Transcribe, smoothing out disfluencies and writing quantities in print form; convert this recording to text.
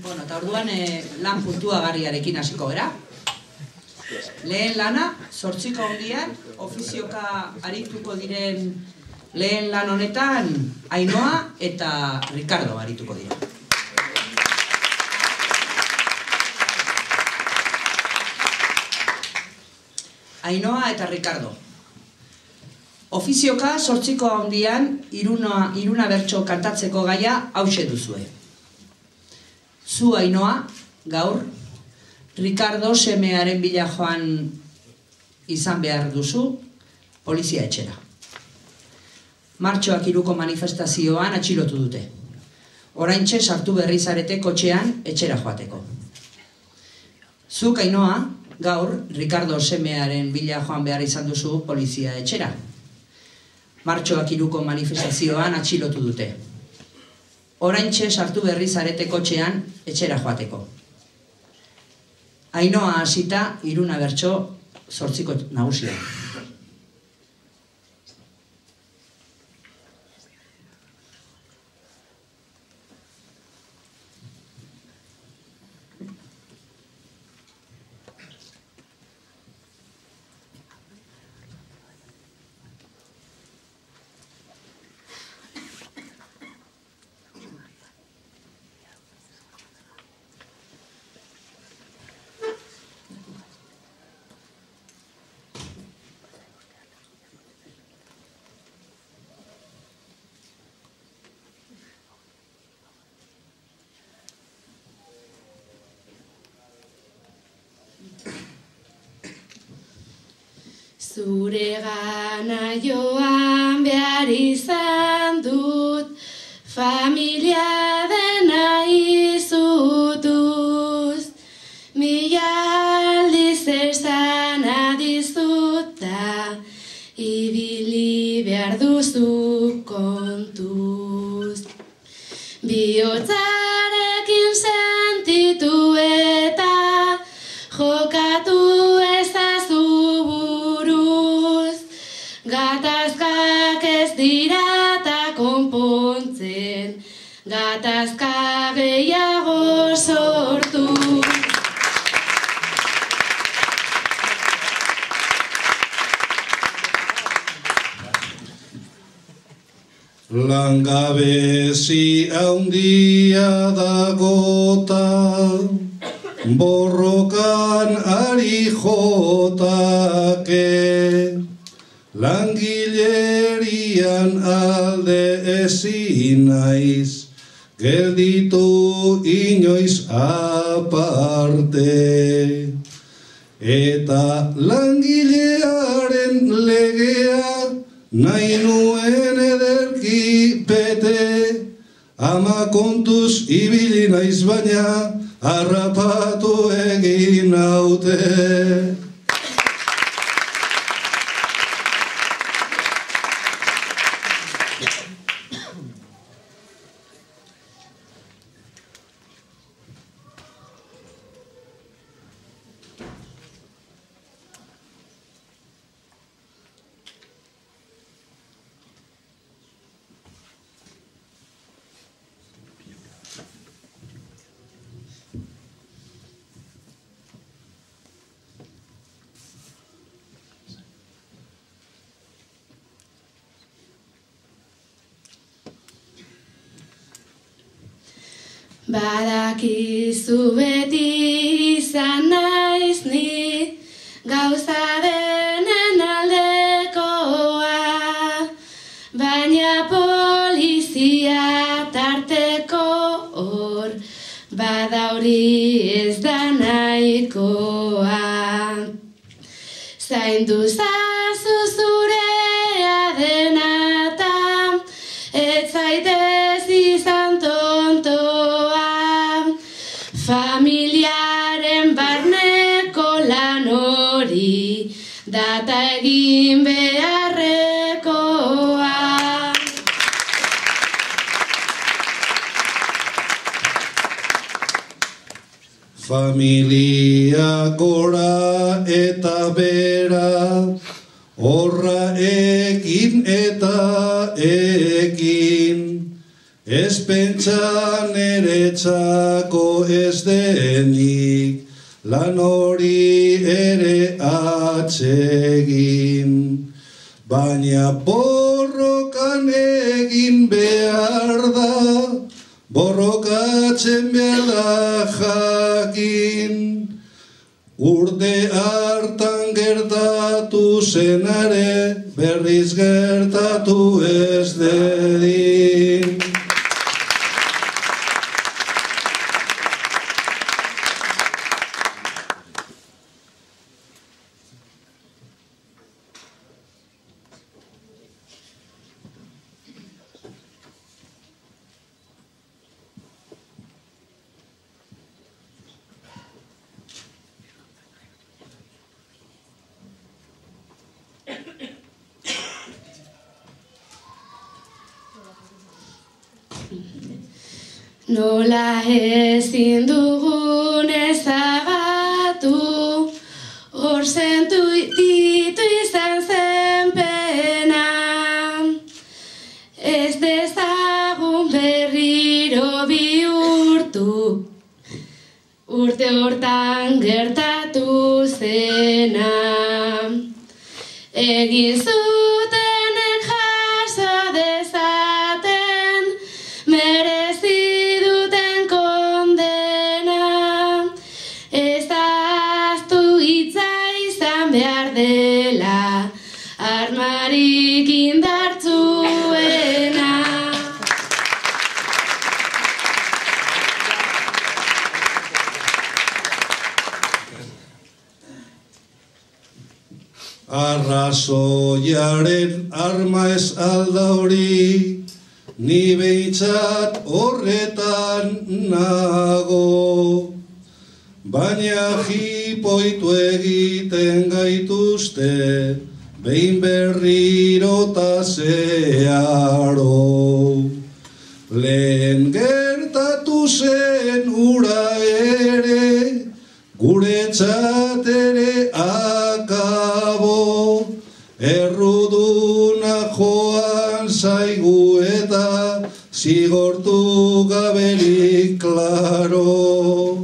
Bueno, eta orduan lan puntuagarriarekin hasiko gara. Lehen lana, 8 hondian, ofizioka arituko diren lehen lan honetan Ainhoa eta Ricardo arituko dira. Ainhoa eta Ricardo. Ofizioka 8 hondian iruna bertso kantatzeko gaia hauxe duzue. Zu Ainhoa, gaur, Ricardo semearen bila joan izan behar duzu polizia etxera. Martxoak 3ko manifestazioan atxilotu dute. Oraintxe sartu berri zarete kotxean etxera joateko. Zuk Ainhoa, gaur, Ricardo semearen bila joan behar izan duzu polizia etxera. Martxoak 3ko manifestazioan atxilotu dute. Oraintxe sartu berri zarete kotxean etxera joateko. Ainhoa hasita iruna bertso 8ko nagusia. Zuregana joan behar izan dut, familia dena izutuz. Mila aldiz esan adizuta, ibili behar duzu kontuz. Bihotzarekin sentitu eta jokatu ezazu buruz. Gatazkak ez dira eta konpontzen, gatazka gehiago sortu. Langabezi haundia dagota, borrokan ari jotake, langilerian alde ezin naiz, gelditu inoiz aparte. Eta langilearen legea nahi nuen ederki pete, ama kontuz ibili naiz baina harrapatu egin naute. Badakizu beti izan naiz ni, gauza denen aldekoa, baina polizia tarteko hor, bada hori ez da nahikoa. Zaindu zazu zurea dena eta ez zaitez izan tontoa, familiaren barneko lan hori data egin beharrekoa. Familia gora eta bera, horra ekin eta ekin, ez pentsa niretzako ez denik, lan hori ere atsegin. Baina borrokan egin behar da, borrokatzen behar da jakin. Urte hartan gertatu zenare, berriz gertatu ez dedin. Nola ezin dugun ezabatu, hor sentitu izan zen pena. Ez dezagun berriro bihurtu, urte hortan gertatu zena. Egin zutenek jaso dezaten, merezi duten kondena. Ez ahaztu hitza izan behar dela, armarik indartsuena. Arrazoiaren arma ez alda hori, ni behintzat horretan nago. Baina jipoitu egiten gaituzte, behin berriro ta zeharo. Lehen gertatu zen ura ere, guretzat ere akabo. Erruduna joan zaigu eta zigortu gaberik klaro.